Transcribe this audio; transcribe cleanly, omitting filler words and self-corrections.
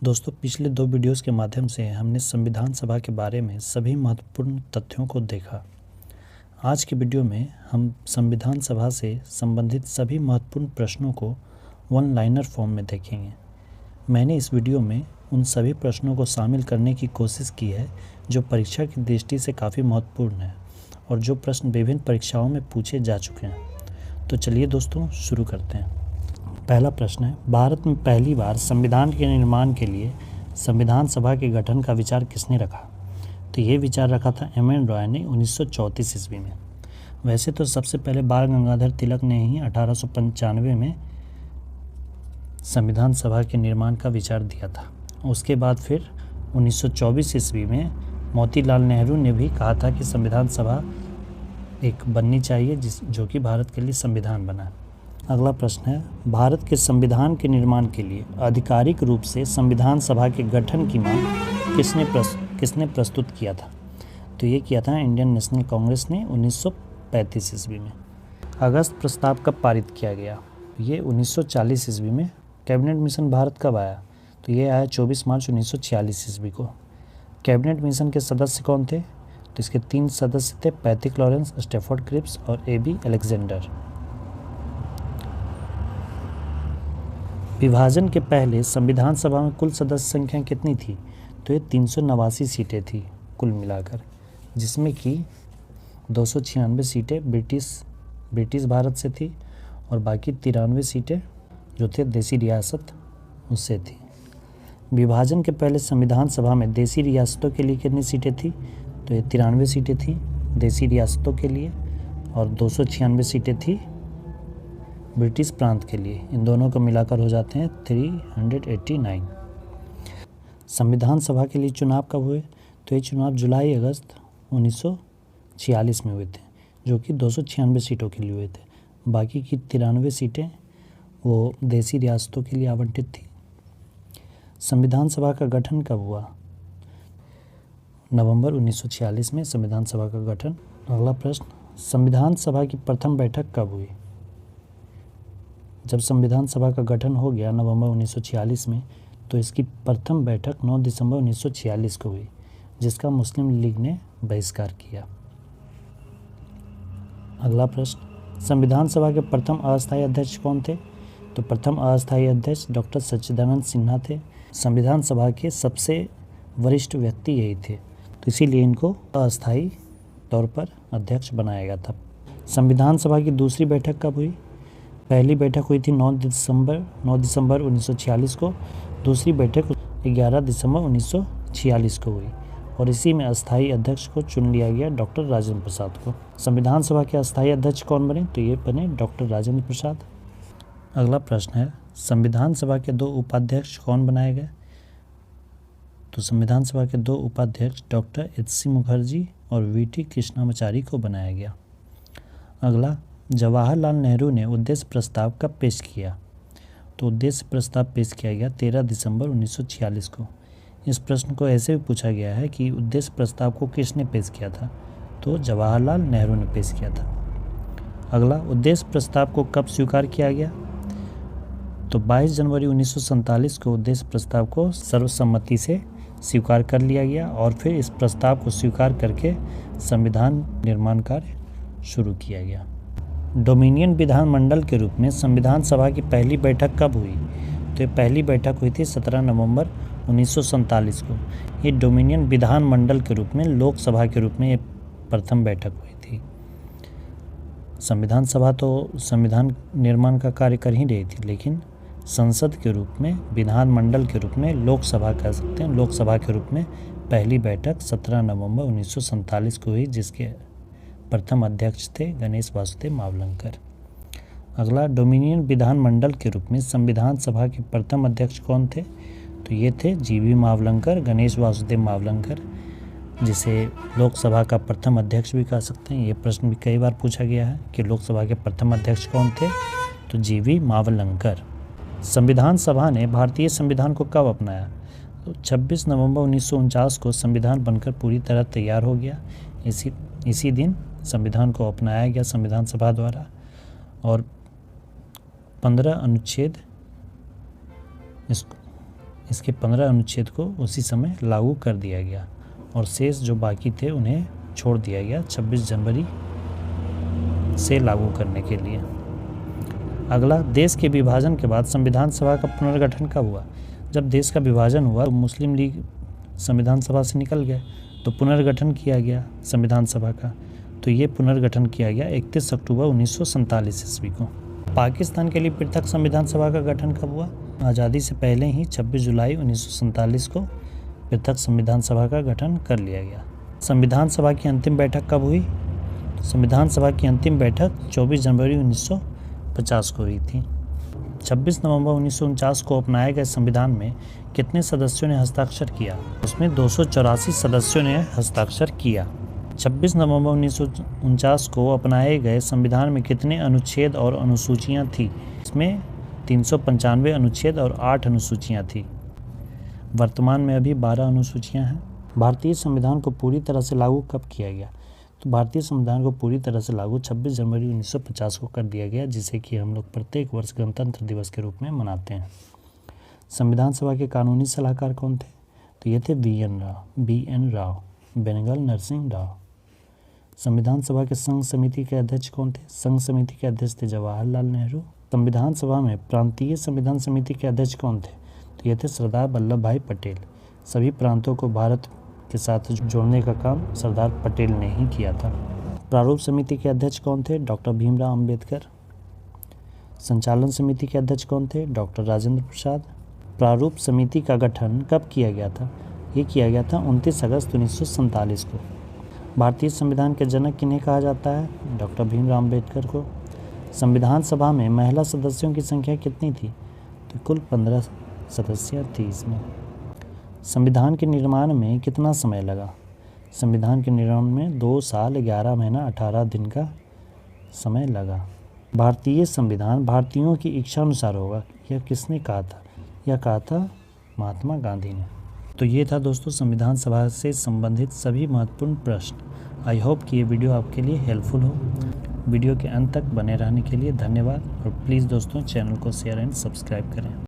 दोस्तों, पिछले 2 वीडियोस के माध्यम से हमने संविधान सभा के बारे में सभी महत्वपूर्ण तथ्यों को देखा। आज के वीडियो में हम संविधान सभा से संबंधित सभी महत्वपूर्ण प्रश्नों को वन लाइनर फॉर्म में देखेंगे। मैंने इस वीडियो में उन सभी प्रश्नों को शामिल करने की कोशिश की है जो परीक्षा की दृष्टि से काफ़ी महत्वपूर्ण है और जो प्रश्न विभिन्न परीक्षाओं में पूछे जा चुके हैं। तो चलिए दोस्तों, शुरू करते हैं। पहला प्रश्न है, भारत में पहली बार संविधान के निर्माण के लिए संविधान सभा के गठन का विचार किसने रखा? तो ये विचार रखा था एम.एन. रॉय ने 1934 ईस्वी में। वैसे तो सबसे पहले बाल गंगाधर तिलक ने ही 1895 में संविधान सभा के निर्माण का विचार दिया था। उसके बाद फिर 1924 ईस्वी में मोतीलाल नेहरू ने भी कहा था कि संविधान सभा एक बननी चाहिए जो कि भारत के लिए संविधान बना। अगला प्रश्न है, भारत के संविधान के निर्माण के लिए आधिकारिक रूप से संविधान सभा के गठन की मांग किसने प्रस्तुत किया था? तो ये किया था इंडियन नेशनल कांग्रेस ने 1935 ईस्वी में। अगस्त प्रस्ताव कब पारित किया गया? ये 1940 ईस्वी में। कैबिनेट मिशन भारत कब आया? तो ये आया 24 मार्च 1946 ईस्वी को। कैबिनेट मिशन के सदस्य कौन थे? तो इसके 3 सदस्य थे, पैथिक लॉरेंस, स्टैफोर्ड क्रिप्स और ए.बी. अलेक्जेंडर। विभाजन के पहले संविधान सभा में कुल सदस्य संख्या कितनी थी? तो ये 389 सीटें थी कुल मिलाकर, जिसमें कि 296 सीटें ब्रिटिश भारत से थी और बाकी 93 सीटें जो थे देसी रियासत उससे थी। विभाजन के पहले संविधान सभा में देसी रियासतों के लिए कितनी सीटें थी? तो ये 93 सीटें थी देसी रियासतों के लिए और 296 सीटें थी ब्रिटिश प्रांत के लिए। इन दोनों को मिलाकर हो जाते हैं 389। संविधान सभा के लिए चुनाव कब हुए? तो ये चुनाव जुलाई-अगस्त 1946 में हुए थे, जो कि 296 सीटों के लिए हुए थे। बाकी की 93 सीटें वो देसी रियासतों के लिए आवंटित थी। संविधान सभा का गठन कब हुआ? नवंबर 1946 में संविधान सभा का गठन। अगला प्रश्न, संविधान सभा की प्रथम बैठक कब हुई? जब संविधान सभा का गठन हो गया नवंबर 1946 में, तो इसकी प्रथम बैठक 9 दिसंबर 1946 को हुई, जिसका मुस्लिम लीग ने बहिष्कार किया। अगला प्रश्न, संविधान सभा के प्रथम अस्थायी अध्यक्ष कौन थे? तो प्रथम अस्थायी अध्यक्ष डॉक्टर सच्चिदानंद सिन्हा थे। संविधान सभा के सबसे वरिष्ठ व्यक्ति यही थे, तो इसीलिए इनको अस्थायी तौर पर अध्यक्ष बनाया गया था। संविधान सभा की दूसरी बैठक कब हुई? पहली बैठक हुई थी 9 दिसंबर 1946 को। दूसरी बैठक 11 दिसंबर 1946 को हुई और इसी में अस्थायी अध्यक्ष को चुन लिया गया डॉक्टर राजेंद्र प्रसाद को। संविधान सभा के अस्थायी अध्यक्ष कौन बने? तो ये बने डॉक्टर राजेंद्र प्रसाद। अगला प्रश्न है, संविधान सभा के 2 उपाध्यक्ष कौन बनाए गए? तो संविधान सभा के 2 उपाध्यक्ष डॉक्टर एच.सी. मुखर्जी और वी.टी. कृष्णामाचारी को बनाया गया। अगला, जवाहरलाल नेहरू ने उद्देश्य प्रस्ताव कब पेश किया? तो उद्देश्य प्रस्ताव पेश किया गया 13 दिसंबर 1946 को। इस प्रश्न को ऐसे भी पूछा गया है कि उद्देश्य प्रस्ताव को किसने पेश किया था? तो जवाहरलाल नेहरू ने पेश किया था। अगला, उद्देश्य प्रस्ताव को कब स्वीकार किया गया? तो 22 जनवरी 1947 को उद्देश्य प्रस्ताव को सर्वसम्मति से स्वीकार कर लिया गया और फिर इस प्रस्ताव को स्वीकार करके संविधान निर्माण कार्य शुरू किया गया। डोमिनियन विधानमंडल के रूप में संविधान सभा की पहली बैठक कब हुई? तो ये पहली बैठक हुई थी 17 नवंबर 1947 को। ये डोमिनियन विधानमंडल के रूप में लोकसभा के रूप में ये प्रथम बैठक हुई थी। संविधान सभा तो संविधान निर्माण का कार्य कर ही रही थी, लेकिन संसद के रूप में, विधानमंडल के रूप में, लोकसभा कह सकते हैं, लोकसभा के रूप में पहली बैठक 17 नवंबर 1947 को हुई, जिसके प्रथम अध्यक्ष थे गणेश वासुदेव मावलंकर। अगला, डोमिनियन विधानमंडल के रूप में संविधान सभा के प्रथम अध्यक्ष कौन थे? तो ये थे जी.वी. मावलंकर, गणेश वासुदेव मावलंकर, जिसे लोकसभा का प्रथम अध्यक्ष भी कह सकते हैं। ये प्रश्न भी कई बार पूछा गया है कि लोकसभा के प्रथम अध्यक्ष कौन थे? तो जी.वी. मावलंकर। संविधान सभा ने भारतीय संविधान को कब अपनाया? तो 26 नवंबर 1949 को संविधान बनकर पूरी तरह तैयार हो गया। इसी दिन संविधान को अपनाया गया संविधान सभा द्वारा और 15 अनुच्छेद इसके 15 अनुच्छेद को उसी समय लागू कर दिया गया और शेष जो बाकी थे उन्हें छोड़ दिया गया 26 जनवरी से लागू करने के लिए। अगला, देश के विभाजन के बाद संविधान सभा का पुनर्गठन कब हुआ? जब देश का विभाजन हुआ तो मुस्लिम लीग संविधान सभा से निकल गए तो पुनर्गठन किया गया संविधान सभा का। तो ये पुनर्गठन किया गया 31 अक्टूबर 1947 ईस्वी को। पाकिस्तान के लिए पृथक संविधान सभा का गठन कब हुआ? आज़ादी से पहले ही 26 जुलाई 1947 को पृथक संविधान सभा का गठन कर लिया गया। संविधान सभा की अंतिम बैठक कब हुई? संविधान सभा की अंतिम बैठक 24 जनवरी 1950 को हुई थी। 26 नवंबर 1949 को अपनाए गए संविधान में कितने सदस्यों ने हस्ताक्षर किया? उसमें 284 सदस्यों ने हस्ताक्षर किया। 26 नवंबर 1949 को अपनाए गए संविधान में कितने अनुच्छेद और अनुसूचियां थी? इसमें 395 अनुच्छेद और 8 अनुसूचियां थी। वर्तमान में अभी 12 अनुसूचियां हैं। भारतीय संविधान को पूरी तरह से लागू कब किया गया? तो भारतीय संविधान को पूरी तरह से लागू 26 जनवरी 1950 को कर दिया गया, जिसे कि हम लोग प्रत्येक वर्ष गणतंत्र दिवस के रूप में मनाते हैं। संविधान सभा के कानूनी सलाहकार कौन थे? तो ये थे BN राव, बेनेगल नरसिंह राव। संविधान सभा के संघ समिति के अध्यक्ष कौन थे? संघ समिति के अध्यक्ष थे जवाहरलाल नेहरू। संविधान सभा में प्रांतीय संविधान समिति के अध्यक्ष कौन थे? तो ये थे सरदार वल्लभ भाई पटेल। सभी प्रांतों को भारत के साथ जोड़ने का काम सरदार पटेल ने ही किया था। प्रारूप समिति के अध्यक्ष कौन थे? डॉक्टर भीमराव अंबेडकर। संचालन समिति के अध्यक्ष कौन थे? डॉक्टर राजेंद्र प्रसाद। प्रारूप समिति का गठन कब किया गया था? ये किया गया था 29 अगस्त 1947 को। भारतीय संविधान के जनक किन्हें कहा जाता है? डॉक्टर भीमराव अंबेडकर को। संविधान सभा में महिला सदस्यों की संख्या कितनी थी? तो कुल 15 सदस्य थी इसमें। संविधान के निर्माण में कितना समय लगा? संविधान के निर्माण में 2 साल 11 महीना 18 दिन का समय लगा। भारतीय संविधान भारतीयों की इच्छा अनुसार होगा, यह किसने कहा था? यह कहा था महात्मा गांधी ने। तो ये था दोस्तों संविधान सभा से संबंधित सभी महत्वपूर्ण प्रश्न। आई होप कि ये वीडियो आपके लिए हेल्पफुल हो। वीडियो के अंत तक बने रहने के लिए धन्यवाद और प्लीज़ दोस्तों चैनल को शेयर एंड सब्सक्राइब करें।